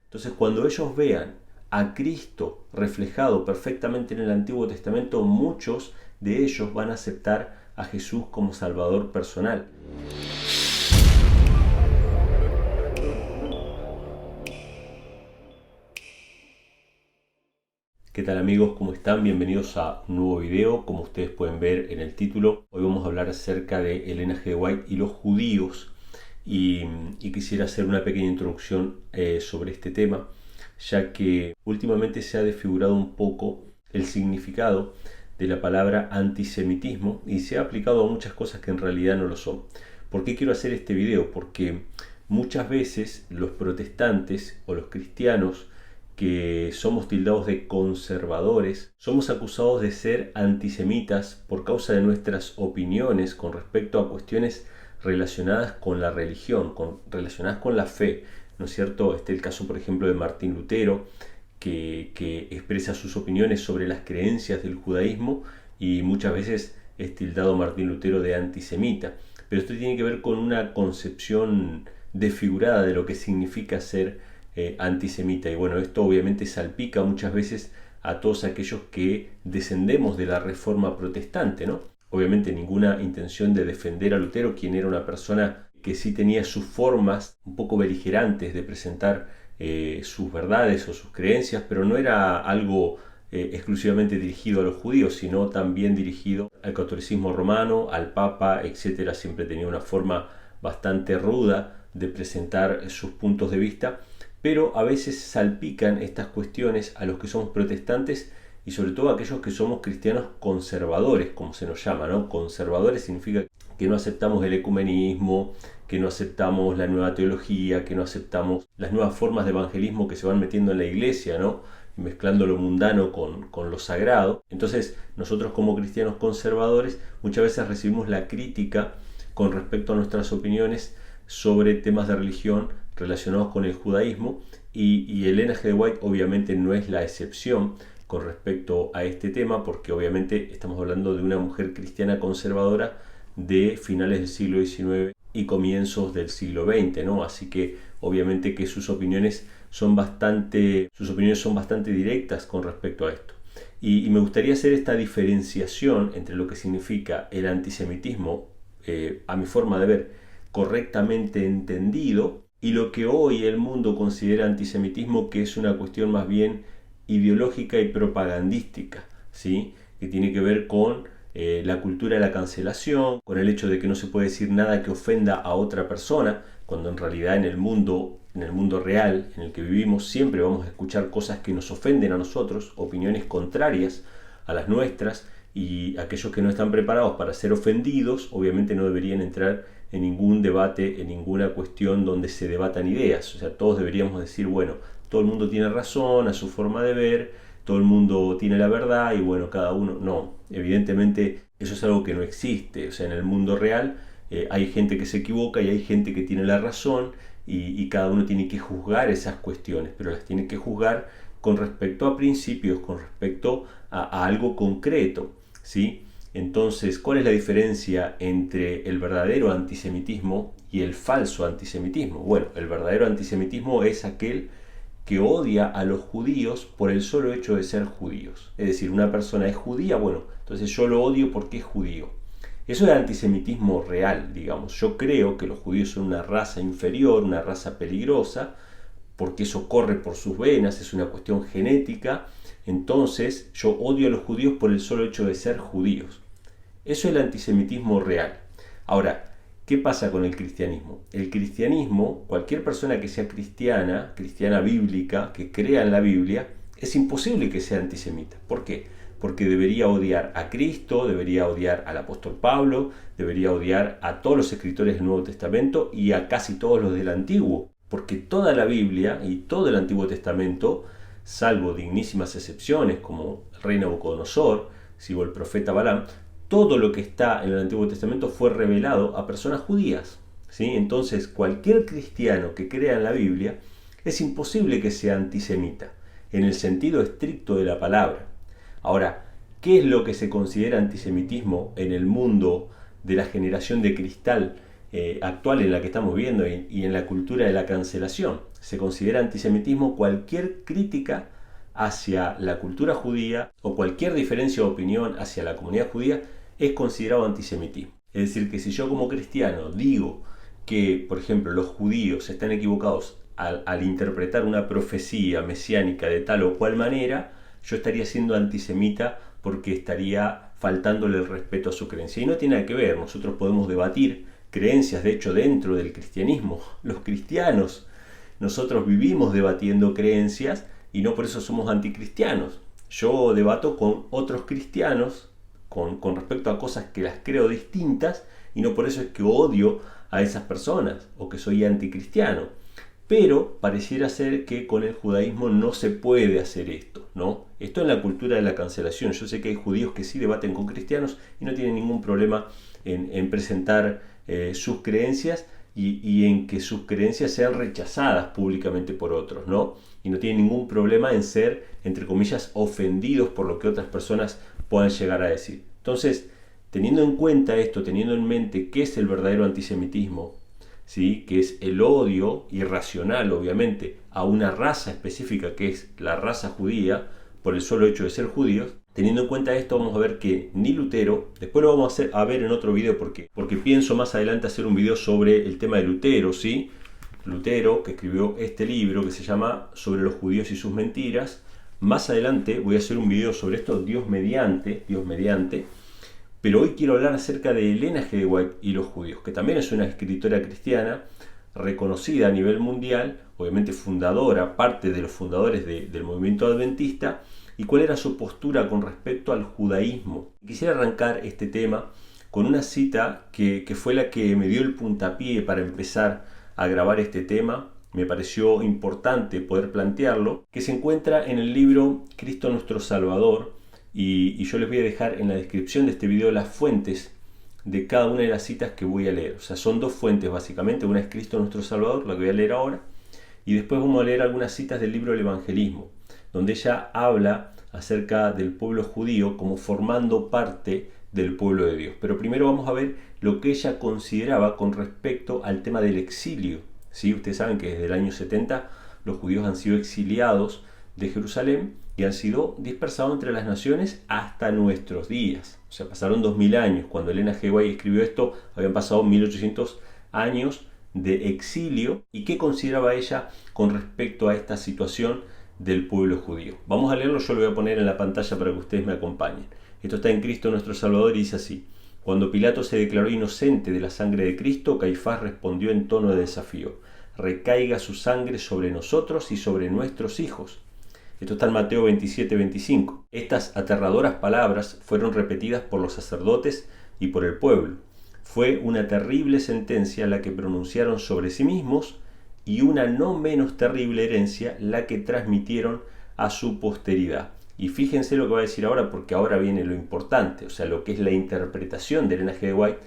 Entonces, cuando ellos vean a Cristo reflejado perfectamente en el Antiguo Testamento, muchos de ellos van a aceptar a Jesús como Salvador personal. ¿Qué tal amigos? ¿Cómo están? Bienvenidos a un nuevo video. Como ustedes pueden ver en el título, hoy vamos a hablar acerca de Elena G. de White y los judíos y quisiera hacer una pequeña introducción sobre este tema, ya que últimamente se ha desfigurado un poco el significado de la palabra antisemitismo y se ha aplicado a muchas cosas que en realidad no lo son. ¿Por qué quiero hacer este video? Porque muchas veces los protestantes o los cristianos que somos tildados de conservadores, somos acusados de ser antisemitas por causa de nuestras opiniones con respecto a cuestiones relacionadas con la religión, relacionadas con la fe, ¿no es cierto? El caso, por ejemplo, de Martín Lutero, que expresa sus opiniones sobre las creencias del judaísmo y muchas veces es tildado Martín Lutero de antisemita. Pero esto tiene que ver con una concepción desfigurada de lo que significa ser antisemita. Y bueno, esto obviamente salpica muchas veces a todos aquellos que descendemos de la Reforma Protestante, ¿no? Obviamente ninguna intención de defender a Lutero, quien era una persona que sí tenía sus formas un poco beligerantes de presentar sus verdades o sus creencias, pero no era algo exclusivamente dirigido a los judíos, sino también dirigido al catolicismo romano, al Papa, etc. Siempre tenía una forma bastante ruda de presentar sus puntos de vista, pero a veces salpican estas cuestiones a los que somos protestantes y sobre todo a aquellos que somos cristianos conservadores, como se nos llama, ¿no? Conservadores significa que no aceptamos el ecumenismo, que no aceptamos la nueva teología, que no aceptamos las nuevas formas de evangelismo que se van metiendo en la iglesia, ¿no? Mezclando lo mundano con lo sagrado. Entonces, nosotros como cristianos conservadores muchas veces recibimos la crítica con respecto a nuestras opiniones sobre temas de religión relacionados con el judaísmo y Elena G. de White obviamente no es la excepción con respecto a este tema, porque obviamente estamos hablando de una mujer cristiana conservadora de finales del siglo XIX y comienzos del siglo XX, ¿no? Así que obviamente que sus opiniones son bastante directas con respecto a esto. Y me gustaría hacer esta diferenciación entre lo que significa el antisemitismo, a mi forma de ver, correctamente entendido, y lo que hoy el mundo considera antisemitismo, que es una cuestión más bien ideológica y propagandística, ¿sí? Que tiene que ver con la cultura de la cancelación, con el hecho de que no se puede decir nada que ofenda a otra persona, cuando en realidad en el mundo real en el que vivimos siempre vamos a escuchar cosas que nos ofenden a nosotros, opiniones contrarias a las nuestras, y aquellos que no están preparados para ser ofendidos obviamente no deberían entrar en ningún debate, en ninguna cuestión donde se debatan ideas. O sea, todos deberíamos decir, bueno, todo el mundo tiene razón a su forma de ver, todo el mundo tiene la verdad y bueno, cada uno... No, evidentemente eso es algo que no existe. O sea, en el mundo real hay gente que se equivoca y hay gente que tiene la razón y cada uno tiene que juzgar esas cuestiones, pero las tiene que juzgar con respecto a principios, con respecto a algo concreto, ¿sí? Entonces, ¿cuál es la diferencia entre el verdadero antisemitismo y el falso antisemitismo? Bueno, el verdadero antisemitismo es aquel que odia a los judíos por el solo hecho de ser judíos. Es decir, una persona es judía, bueno, entonces yo lo odio porque es judío. Eso es antisemitismo real, digamos. Yo creo que los judíos son una raza inferior, una raza peligrosa, porque eso corre por sus venas, es una cuestión genética. Entonces yo odio a los judíos por el solo hecho de ser judíos. Eso es el antisemitismo real. Ahora, ¿qué pasa con el cristianismo? El cristianismo, cualquier persona que sea cristiana, cristiana bíblica, que crea en la Biblia, es imposible que sea antisemita. ¿Por qué? Porque debería odiar a Cristo, debería odiar al apóstol Pablo, debería odiar a todos los escritores del Nuevo Testamento y a casi todos los del Antiguo. Porque toda la Biblia y todo el Antiguo Testamento, salvo dignísimas excepciones como el rey Nabucodonosor, o el profeta Balaam, todo lo que está en el Antiguo Testamento fue revelado a personas judías, ¿sí? Entonces, cualquier cristiano que crea en la Biblia es imposible que sea antisemita, en el sentido estricto de la palabra. Ahora, ¿qué es lo que se considera antisemitismo en el mundo de la generación de cristal actual en la que estamos viviendo y en la cultura de la cancelación. Se considera antisemitismo cualquier crítica hacia la cultura judía o cualquier diferencia de opinión hacia la comunidad judía es considerado antisemitismo. Es decir, que si yo como cristiano digo que, por ejemplo, los judíos están equivocados al interpretar una profecía mesiánica de tal o cual manera, yo estaría siendo antisemita porque estaría faltándole el respeto a su creencia. Y no tiene nada que ver, nosotros podemos debatir creencias, de hecho, dentro del cristianismo. Los cristianos, nosotros vivimos debatiendo creencias y no por eso somos anticristianos. Yo debato con otros cristianos con respecto a cosas que las creo distintas y no por eso es que odio a esas personas o que soy anticristiano. Pero pareciera ser que con el judaísmo no se puede hacer esto, ¿no? Esto en la cultura de la cancelación. Yo sé que hay judíos que sí debaten con cristianos y no tienen ningún problema en presentar sus creencias y en que sus creencias sean rechazadas públicamente por otros, ¿no? Y no tienen ningún problema en ser, entre comillas, ofendidos por lo que otras personas puedan llegar a decir. Entonces, teniendo en cuenta esto, teniendo en mente qué es el verdadero antisemitismo, ¿sí? Que es el odio irracional, obviamente, a una raza específica que es la raza judía, por el solo hecho de ser judíos. Teniendo en cuenta esto, vamos a ver que ni Lutero, después lo vamos a ver en otro video porque pienso más adelante hacer un video sobre el tema de Lutero, ¿sí? Lutero, que escribió este libro que se llama Sobre los judíos y sus mentiras. Más adelante voy a hacer un video sobre esto, Dios mediante, pero hoy quiero hablar acerca de Elena G. de White y los judíos, que también es una escritora cristiana reconocida a nivel mundial, obviamente fundadora, parte de los fundadores del movimiento adventista, y cuál era su postura con respecto al judaísmo. Quisiera arrancar este tema con una cita que fue la que me dio el puntapié para empezar a grabar este tema. Me pareció importante poder plantearlo, que se encuentra en el libro Cristo nuestro Salvador, y yo les voy a dejar en la descripción de este video las fuentes de cada una de las citas que voy a leer. O sea, son dos fuentes básicamente, una es Cristo nuestro Salvador, la que voy a leer ahora, y después vamos a leer algunas citas del libro del Evangelismo, donde ella habla acerca del pueblo judío como formando parte del pueblo de Dios. Pero primero vamos a ver lo que ella consideraba con respecto al tema del exilio. ¿Sí? Ustedes saben que desde el año 70 los judíos han sido exiliados de Jerusalén y han sido dispersados entre las naciones hasta nuestros días. O sea, pasaron 2000 años. Cuando Elena G. White escribió esto, habían pasado 1800 años de exilio. ¿Y qué consideraba ella con respecto a esta situación del pueblo judío? Vamos a leerlo, yo lo voy a poner en la pantalla para que ustedes me acompañen. Esto está en Cristo nuestro Salvador y dice así: Cuando Pilato se declaró inocente de la sangre de Cristo, Caifás respondió en tono de desafío: recaiga su sangre sobre nosotros y sobre nuestros hijos. Esto está en Mateo 27-25. Estas aterradoras palabras fueron repetidas por los sacerdotes y por el pueblo. Fue una terrible sentencia la que pronunciaron sobre sí mismos y una no menos terrible herencia la que transmitieron a su posteridad. Y fíjense lo que va a decir ahora, porque ahora viene lo importante, o sea, lo que es la interpretación de Elena G. de White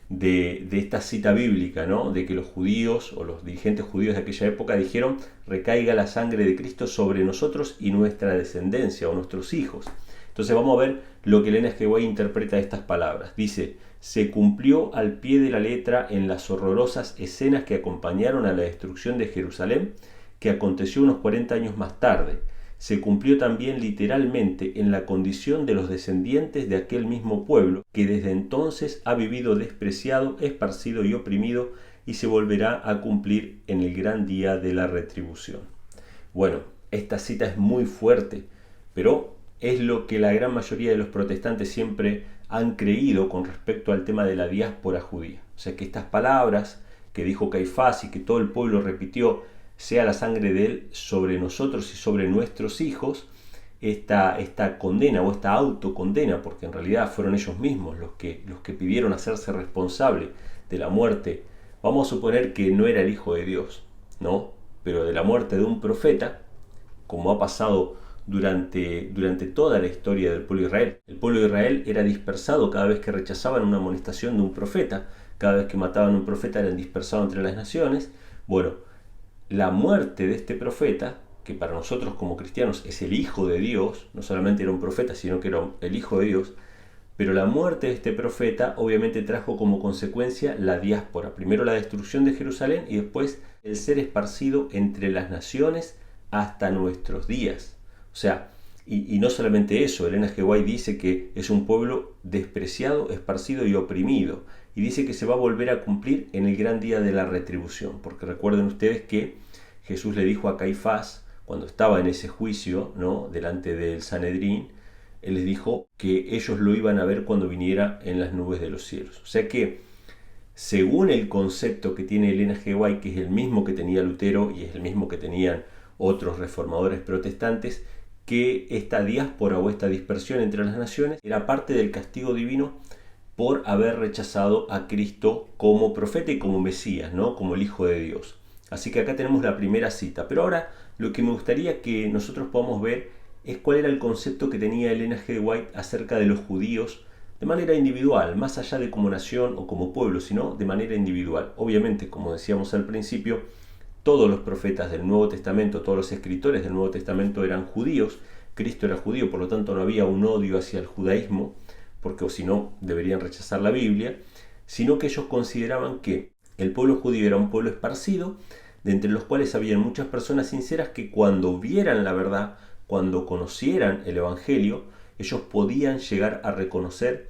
de esta cita bíblica, ¿no? De que los judíos o los dirigentes judíos de aquella época dijeron: recaiga la sangre de Cristo sobre nosotros y nuestra descendencia o nuestros hijos. Entonces vamos a ver lo que Elena G. de White interpreta de estas palabras. Dice: se cumplió al pie de la letra en las horrorosas escenas que acompañaron a la destrucción de Jerusalén, que aconteció unos 40 años más tarde. Se cumplió también literalmente en la condición de los descendientes de aquel mismo pueblo, que desde entonces ha vivido despreciado, esparcido y oprimido, y se volverá a cumplir en el gran día de la retribución. Bueno, esta cita es muy fuerte, pero es lo que la gran mayoría de los protestantes siempre han creído con respecto al tema de la diáspora judía. O sea, que estas palabras que dijo Caifás y que todo el pueblo repitió: sea la sangre de él sobre nosotros y sobre nuestros hijos, esta condena o esta autocondena, porque en realidad fueron ellos mismos los que pidieron hacerse responsable de la muerte. Vamos a suponer que no era el Hijo de Dios, ¿no? Pero de la muerte de un profeta, como ha pasado durante toda la historia del pueblo de Israel. El pueblo de Israel era dispersado cada vez que rechazaban una amonestación de un profeta, cada vez que mataban a un profeta eran dispersados entre las naciones. Bueno, la muerte de este profeta, que para nosotros como cristianos es el Hijo de Dios, no solamente era un profeta, sino que era el Hijo de Dios, Pero la muerte de este profeta obviamente trajo como consecuencia la diáspora. Primero la destrucción de Jerusalén y después el ser esparcido entre las naciones hasta nuestros días. O sea, y no solamente eso, Elena G. White dice que es un pueblo despreciado, esparcido y oprimido. Y dice que se va a volver a cumplir en el gran día de la retribución. Porque recuerden ustedes que Jesús le dijo a Caifás, cuando estaba en ese juicio, ¿no?, delante del Sanedrín, él les dijo que ellos lo iban a ver cuando viniera en las nubes de los cielos. O sea que, según el concepto que tiene Elena G. White, que es el mismo que tenía Lutero y es el mismo que tenían otros reformadores protestantes, que esta diáspora o esta dispersión entre las naciones era parte del castigo divino por haber rechazado a Cristo como profeta y como Mesías, ¿no?, como el Hijo de Dios. Así que acá tenemos la primera cita. Pero ahora lo que me gustaría que nosotros podamos ver es cuál era el concepto que tenía Elena G. White acerca de los judíos de manera individual, más allá de como nación o como pueblo, sino de manera individual. Obviamente, como decíamos al principio, todos los profetas del Nuevo Testamento, todos los escritores del Nuevo Testamento eran judíos. Cristo era judío, por lo tanto no había un odio hacia el judaísmo, porque o si no deberían rechazar la Biblia, sino que ellos consideraban que el pueblo judío era un pueblo esparcido, de entre los cuales había muchas personas sinceras que cuando vieran la verdad, cuando conocieran el Evangelio, ellos podían llegar a reconocer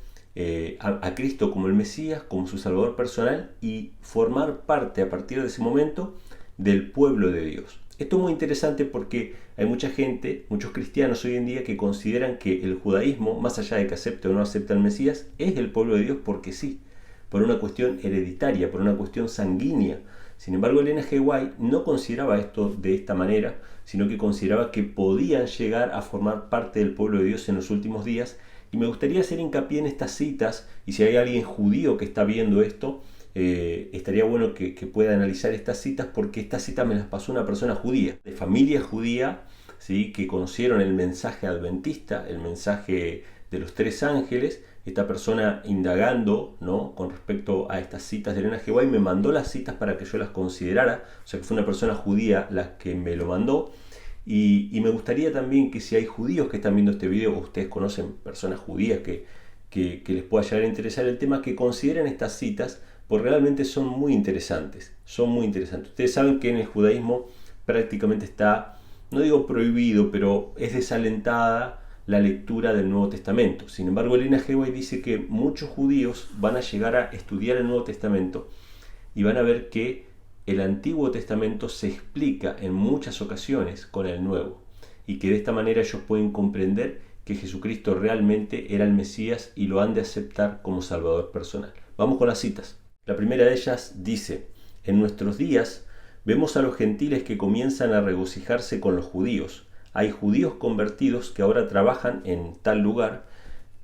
a Cristo como el Mesías, como su Salvador personal y formar parte a partir de ese momento del pueblo de Dios. Esto es muy interesante porque hay mucha gente, muchos cristianos hoy en día que consideran que el judaísmo, más allá de que acepte o no acepte al Mesías, es el pueblo de Dios porque sí, por una cuestión hereditaria, por una cuestión sanguínea. Sin embargo, Elena G. White no consideraba esto de esta manera, sino que consideraba que podían llegar a formar parte del pueblo de Dios en los últimos días. Y me gustaría hacer hincapié en estas citas, y si hay alguien judío que está viendo esto, estaría bueno que pueda analizar estas citas, porque estas citas me las pasó una persona judía, de familia judía, ¿sí?, que conocieron el mensaje adventista, el mensaje de los tres ángeles. Esta persona, indagando, ¿no?, con respecto a estas citas de Elena G. White, me mandó las citas para que yo las considerara. O sea que fue una persona judía la que me lo mandó. Y me gustaría también que si hay judíos que están viendo este video, o ustedes conocen personas judías que les pueda llegar a interesar el tema, que consideren estas citas, porque realmente son muy interesantes. Son muy interesantes. Ustedes saben que en el judaísmo prácticamente está, no digo prohibido, pero es desalentada la lectura del Nuevo Testamento. Sin embargo, Elena G. White dice que muchos judíos van a llegar a estudiar el Nuevo Testamento y van a ver que el Antiguo Testamento se explica en muchas ocasiones con el Nuevo, y que de esta manera ellos pueden comprender que Jesucristo realmente era el Mesías y lo han de aceptar como Salvador personal. Vamos con las citas. La primera de ellas dice: en nuestros días vemos a los gentiles que comienzan a regocijarse con los judíos. Hay judíos convertidos que ahora trabajan en tal lugar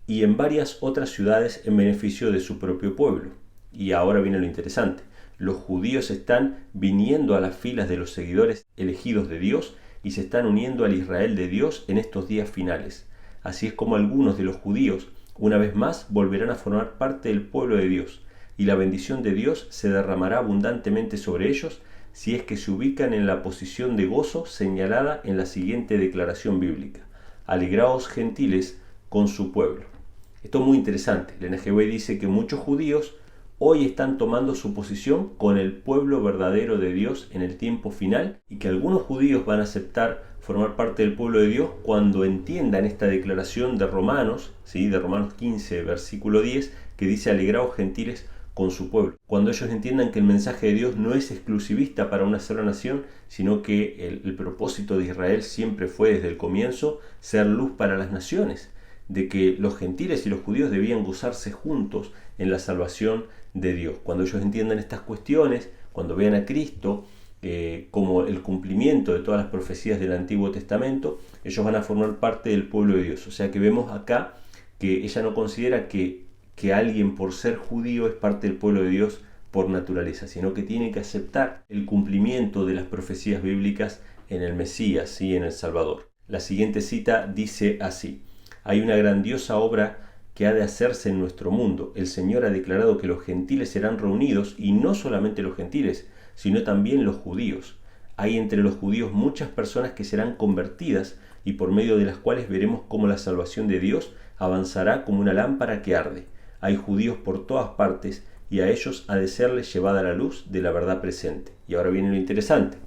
y en varias otras ciudades en beneficio de su propio pueblo. Y ahora viene lo interesante. Los judíos están viniendo a las filas de los seguidores elegidos de Dios y se están uniendo al Israel de Dios en estos días finales. Así es como algunos de los judíos, una vez más, volverán a formar parte del pueblo de Dios, y la bendición de Dios se derramará abundantemente sobre ellos si es que se ubican en la posición de gozo señalada en la siguiente declaración bíblica: alegraos gentiles con su pueblo. Esto es muy interesante. El NGB dice que muchos judíos hoy están tomando su posición con el pueblo verdadero de Dios en el tiempo final, y que algunos judíos van a aceptar formar parte del pueblo de Dios cuando entiendan esta declaración de Romanos, ¿sí?, de Romanos 15, versículo 10, que dice alegraos gentiles con su pueblo. Cuando ellos entiendan que el mensaje de Dios no es exclusivista para una sola nación, sino que el propósito de Israel siempre fue desde el comienzo ser luz para las naciones, de que los gentiles y los judíos debían gozarse juntos en la salvación de Dios. Cuando ellos entiendan estas cuestiones, cuando vean a Cristo como el cumplimiento de todas las profecías del Antiguo Testamento, ellos van a formar parte del pueblo de Dios. O sea que vemos acá que ella no considera que alguien por ser judío es parte del pueblo de Dios por naturaleza, sino que tiene que aceptar el cumplimiento de las profecías bíblicas en el Mesías y en el Salvador. La siguiente cita dice así: hay una grandiosa obra que ha de hacerse en nuestro mundo. El Señor ha declarado que los gentiles serán reunidos, y no solamente los gentiles, sino también los judíos. Hay entre los judíos muchas personas que serán convertidas y por medio de las cuales veremos cómo la salvación de Dios avanzará como una lámpara que arde. Hay judíos por todas partes y a ellos ha de serles llevada la luz de la verdad presente. Y ahora viene lo interesante.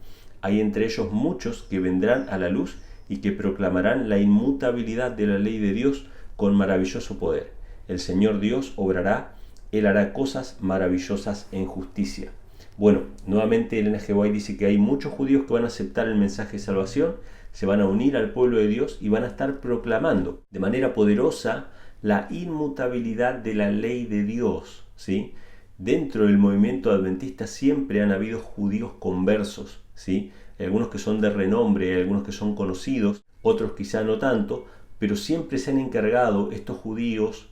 Hay entre ellos muchos que vendrán a la luz y que proclamarán la inmutabilidad de la ley de Dios con maravilloso poder. El Señor Dios obrará, Él hará cosas maravillosas en justicia. Bueno, nuevamente Elena G. White dice que hay muchos judíos que van a aceptar el mensaje de salvación, se van a unir al pueblo de Dios y van a estar proclamando de manera poderosa la inmutabilidad de la ley de Dios, ¿sí? Dentro del movimiento adventista siempre han habido judíos conversos, ¿sí? Algunos que son de renombre, algunos que son conocidos, otros quizá no tanto, pero siempre se han encargado estos judíos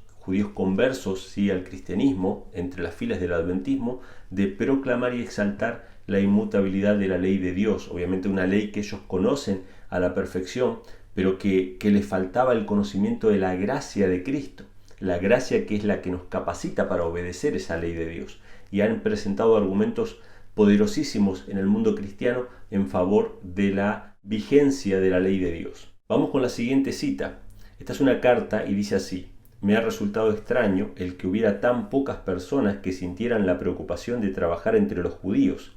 conversos, ¿sí?, al cristianismo, entre las filas del adventismo, de proclamar y exaltar la inmutabilidad de la ley de Dios. Obviamente una ley que ellos conocen a la perfección, pero que les faltaba el conocimiento de la gracia de Cristo, la gracia que es la que nos capacita para obedecer esa ley de Dios. Y han presentado argumentos poderosísimos en el mundo cristiano en favor de la vigencia de la ley de Dios. Vamos con la siguiente cita. Esta es una carta y dice así: me ha resultado extraño el que hubiera tan pocas personas que sintieran la preocupación de trabajar entre los judíos,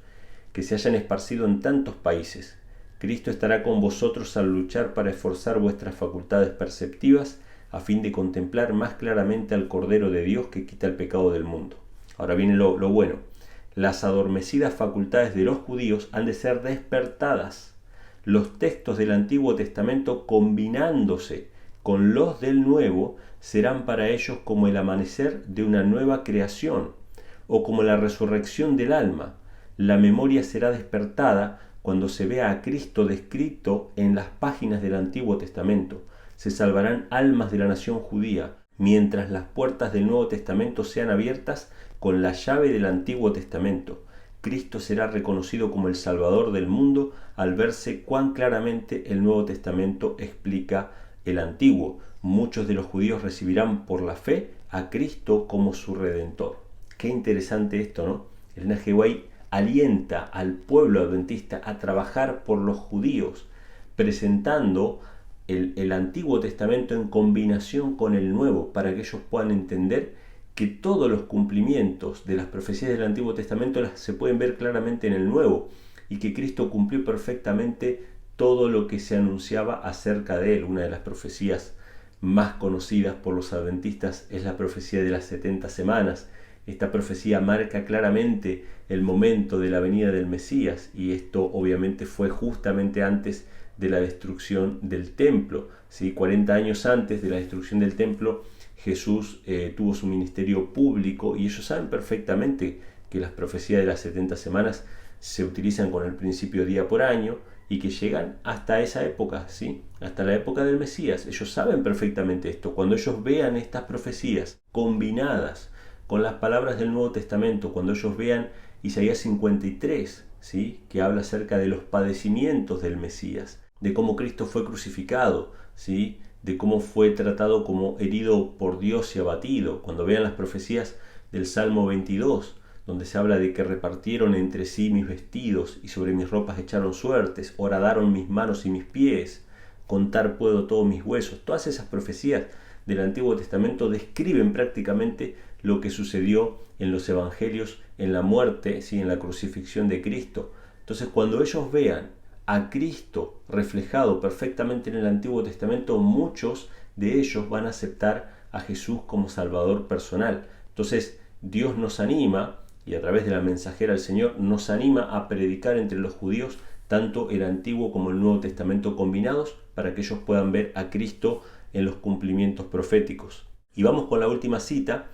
que se hayan esparcido en tantos países. Cristo estará con vosotros al luchar para esforzar vuestras facultades perceptivas a fin de contemplar más claramente al Cordero de Dios que quita el pecado del mundo. Ahora viene lo bueno. Las adormecidas facultades de los judíos han de ser despertadas. Los textos del Antiguo Testamento, combinándose con los del Nuevo, serán para ellos como el amanecer de una nueva creación o como la resurrección del alma. La memoria será despertada cuando se vea a Cristo descrito en las páginas del Antiguo Testamento. Se salvarán almas de la nación judía, mientras las puertas del Nuevo Testamento sean abiertas con la llave del Antiguo Testamento. Cristo será reconocido como el Salvador del mundo al verse cuán claramente el Nuevo Testamento explica el Antiguo. Muchos de los judíos recibirán por la fe a Cristo como su Redentor. Qué interesante esto, ¿no? Elena G. White alienta al pueblo adventista a trabajar por los judíos, presentando el Antiguo Testamento en combinación con el Nuevo, para que ellos puedan entender que todos los cumplimientos de las profecías del Antiguo Testamento se pueden ver claramente en el Nuevo, y que Cristo cumplió perfectamente todo lo que se anunciaba acerca de él. Una de las profecías más conocidas por los adventistas es la profecía de las 70 semanas. Esta profecía marca claramente el momento de la venida del Mesías, y esto obviamente fue justamente antes de la destrucción del templo, ¿sí? 40 años antes de la destrucción del templo, Jesús tuvo su ministerio público, y ellos saben perfectamente que las profecías de las 70 semanas se utilizan con el principio día por año, y que llegan hasta esa época, ¿sí? Hasta la época del Mesías. Ellos saben perfectamente esto. Cuando ellos vean estas profecías combinadas con las palabras del Nuevo Testamento, cuando ellos vean Isaías 53, ¿sí?, que habla acerca de los padecimientos del Mesías, de cómo Cristo fue crucificado, ¿sí?, de cómo fue tratado como herido por Dios y abatido. Cuando vean las profecías del Salmo 22, donde se habla de que repartieron entre sí mis vestidos y sobre mis ropas echaron suertes, horadaron mis manos y mis pies, contar puedo todos mis huesos. Todas esas profecías del Antiguo Testamento describen prácticamente lo que sucedió en los evangelios, en la muerte, ¿sí?, en la crucifixión de Cristo. Entonces, cuando ellos vean a Cristo reflejado perfectamente en el Antiguo Testamento, muchos de ellos van a aceptar a Jesús como Salvador personal. Entonces, Dios nos anima, y a través de la mensajera del Señor nos anima a predicar entre los judíos tanto el Antiguo como el Nuevo Testamento combinados, para que ellos puedan ver a Cristo en los cumplimientos proféticos. Y vamos con la última cita,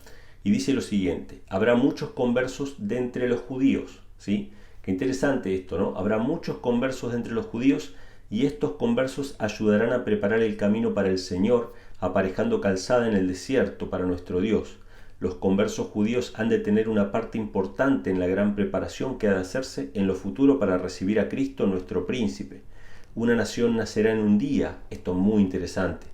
y dice lo siguiente: habrá muchos conversos de entre los judíos, ¿sí? Qué interesante esto, ¿no? Habrá muchos conversos de entre los judíos, y estos conversos ayudarán a preparar el camino para el Señor, aparejando calzada en el desierto para nuestro Dios. Los conversos judíos han de tener una parte importante en la gran preparación que ha de hacerse en lo futuro para recibir a Cristo, nuestro príncipe. Una nación nacerá en un día. Esto es muy interesante.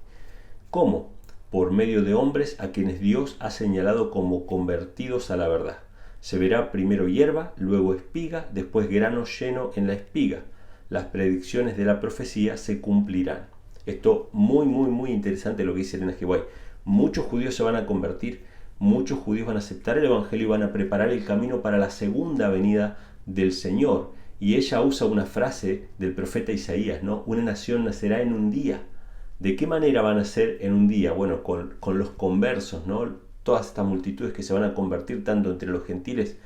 ¿Cómo? Por medio de hombres a quienes Dios ha señalado como convertidos a la verdad. Se verá primero hierba, luego espiga, después grano lleno en la espiga. las predicciones de la profecía se cumplirán. Esto muy interesante lo que dice Elena G. White. Muchos judíos se van a convertir, muchos judíos van a aceptar el Evangelio y van a preparar el camino para la segunda venida del Señor. Y ella usa una frase del profeta Isaías, ¿no? Una nación nacerá en un día. ¿De qué manera van a ser en un día? Bueno, con los conversos, ¿no? Todas estas multitudes que se van a convertir tanto entre los gentiles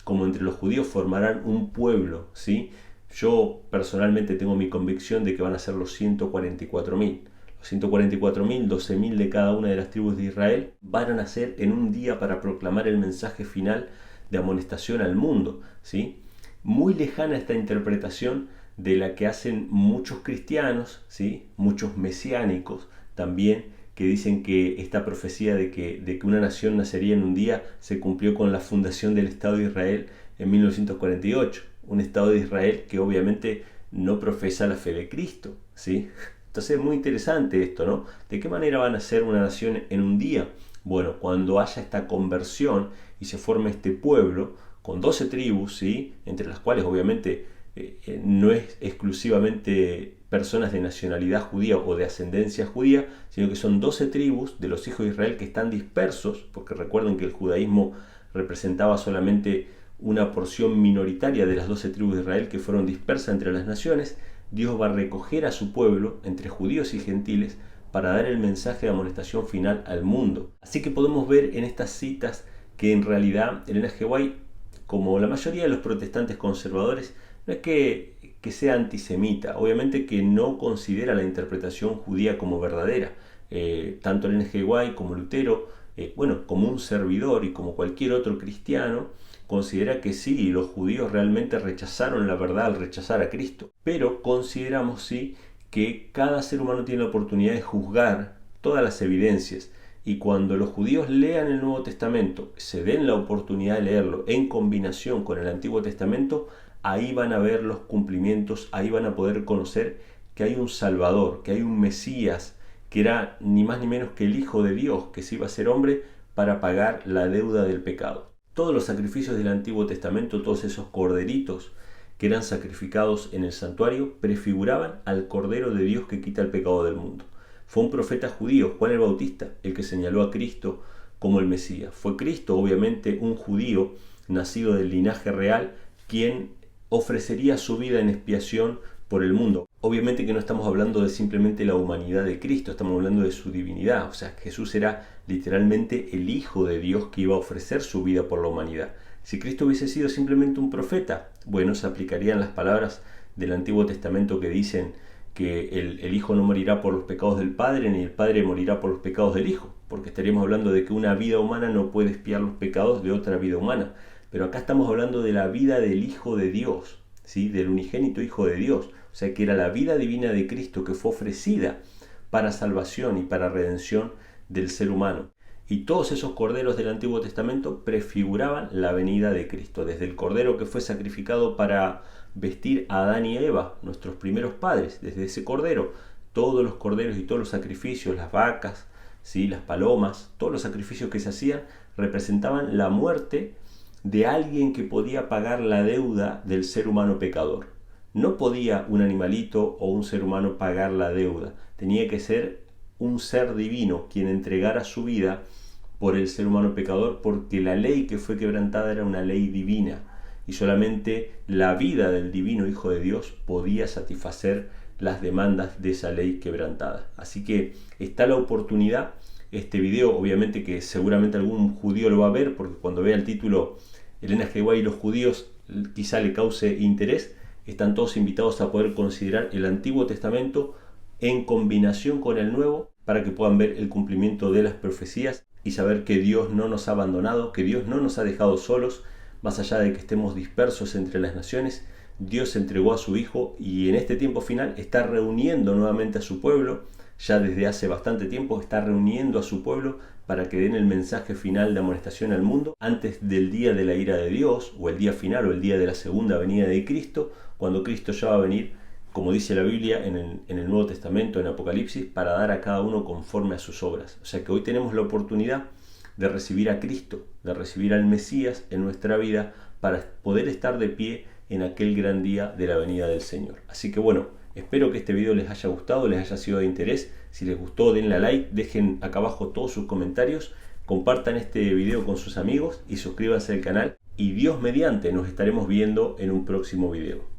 como entre los judíos formarán un pueblo, ¿sí? Yo personalmente tengo mi convicción de que van a ser los 144.000. Los 144.000, 12.000 de cada una de las tribus de Israel, van a nacer en un día para proclamar el mensaje final de amonestación al mundo, ¿sí? Muy lejana esta interpretación de la que hacen muchos cristianos, ¿sí? Muchos mesiánicos también, que dicen que esta profecía de que una nación nacería en un día se cumplió con la fundación del Estado de Israel en 1948. Un Estado de Israel que obviamente no profesa la fe de Cristo, ¿sí? Entonces es muy interesante esto, ¿no? ¿De qué manera van a ser una nación en un día? Bueno, cuando haya esta conversión y se forme este pueblo con 12 tribus, ¿sí? Entre las cuales obviamente no es exclusivamente personas de nacionalidad judía o de ascendencia judía, sino que son 12 tribus de los hijos de Israel que están dispersos, porque recuerden que el judaísmo representaba solamente una porción minoritaria de las 12 tribus de Israel que fueron dispersas entre las naciones. Dios va a recoger a su pueblo, entre judíos y gentiles, para dar el mensaje de amonestación final al mundo. Así que podemos ver en estas citas que en realidad Elena G. White, como la mayoría de los protestantes conservadores, no es que sea antisemita, obviamente que no considera la interpretación judía como verdadera. Tanto Elena G. White como Lutero, como un servidor y como cualquier otro cristiano, considera que sí, los judíos realmente rechazaron la verdad al rechazar a Cristo. Pero consideramos sí que cada ser humano tiene la oportunidad de juzgar todas las evidencias. Y cuando los judíos lean el Nuevo Testamento, se den la oportunidad de leerlo en combinación con el Antiguo Testamento, ahí van a ver los cumplimientos, ahí van a poder conocer que hay un Salvador, que hay un Mesías, que era ni más ni menos que el Hijo de Dios, que se iba a ser hombre para pagar la deuda del pecado. Todos los sacrificios del Antiguo Testamento, todos esos corderitos que eran sacrificados en el santuario, prefiguraban al Cordero de Dios que quita el pecado del mundo. Fue un profeta judío, Juan el Bautista, el que señaló a Cristo como el Mesías. Fue Cristo, obviamente, un judío nacido del linaje real, quien ofrecería su vida en expiación por el mundo. Obviamente que no estamos hablando de simplemente la humanidad de Cristo, estamos hablando de su divinidad. O sea, Jesús era literalmente el Hijo de Dios que iba a ofrecer su vida por la humanidad. Si Cristo hubiese sido simplemente un profeta, bueno, se aplicarían las palabras del Antiguo Testamento que dicen que el Hijo no morirá por los pecados del Padre, ni el Padre morirá por los pecados del Hijo, porque estaríamos hablando de que una vida humana no puede expiar los pecados de otra vida humana. Pero acá estamos hablando de la vida del Hijo de Dios, ¿sí? Del unigénito Hijo de Dios. O sea, que era la vida divina de Cristo que fue ofrecida para salvación y para redención del ser humano. Y todos esos corderos del Antiguo Testamento prefiguraban la venida de Cristo. Desde el cordero que fue sacrificado para vestir a Adán y Eva, nuestros primeros padres, desde ese cordero, todos los corderos y todos los sacrificios, las vacas, ¿sí? Las palomas, todos los sacrificios que se hacían representaban la muerte de alguien que podía pagar la deuda del ser humano pecador. No podía un animalito o un ser humano pagar la deuda. Tenía que ser un ser divino quien entregara su vida por el ser humano pecador, porque la ley que fue quebrantada era una ley divina y solamente la vida del divino Hijo de Dios podía satisfacer las demandas de esa ley quebrantada. Así que está la oportunidad. Este video obviamente que seguramente algún judío lo va a ver, porque cuando vea el título Elena G. White y los judíos quizá le cause interés. Están todos invitados a poder considerar el Antiguo Testamento en combinación con el Nuevo para que puedan ver el cumplimiento de las profecías y saber que Dios no nos ha abandonado, que Dios no nos ha dejado solos, más allá de que estemos dispersos entre las naciones. Dios entregó a su Hijo y en este tiempo final está reuniendo nuevamente a su pueblo. Ya desde hace bastante tiempo está reuniendo a su pueblo para que den el mensaje final de amonestación al mundo antes del día de la ira de Dios, o el día final, o el día de la segunda venida de Cristo, cuando Cristo ya va a venir, como dice la Biblia en el Nuevo Testamento, en Apocalipsis, para dar a cada uno conforme a sus obras. O sea que hoy tenemos la oportunidad de recibir a Cristo, de recibir al Mesías en nuestra vida, para poder estar de pie en aquel gran día de la venida del Señor. Así que bueno, espero que este video les haya gustado, les haya sido de interés. Si les gustó, denle a like, dejen acá abajo todos sus comentarios, compartan este video con sus amigos y suscríbanse al canal. Y Dios mediante nos estaremos viendo en un próximo video.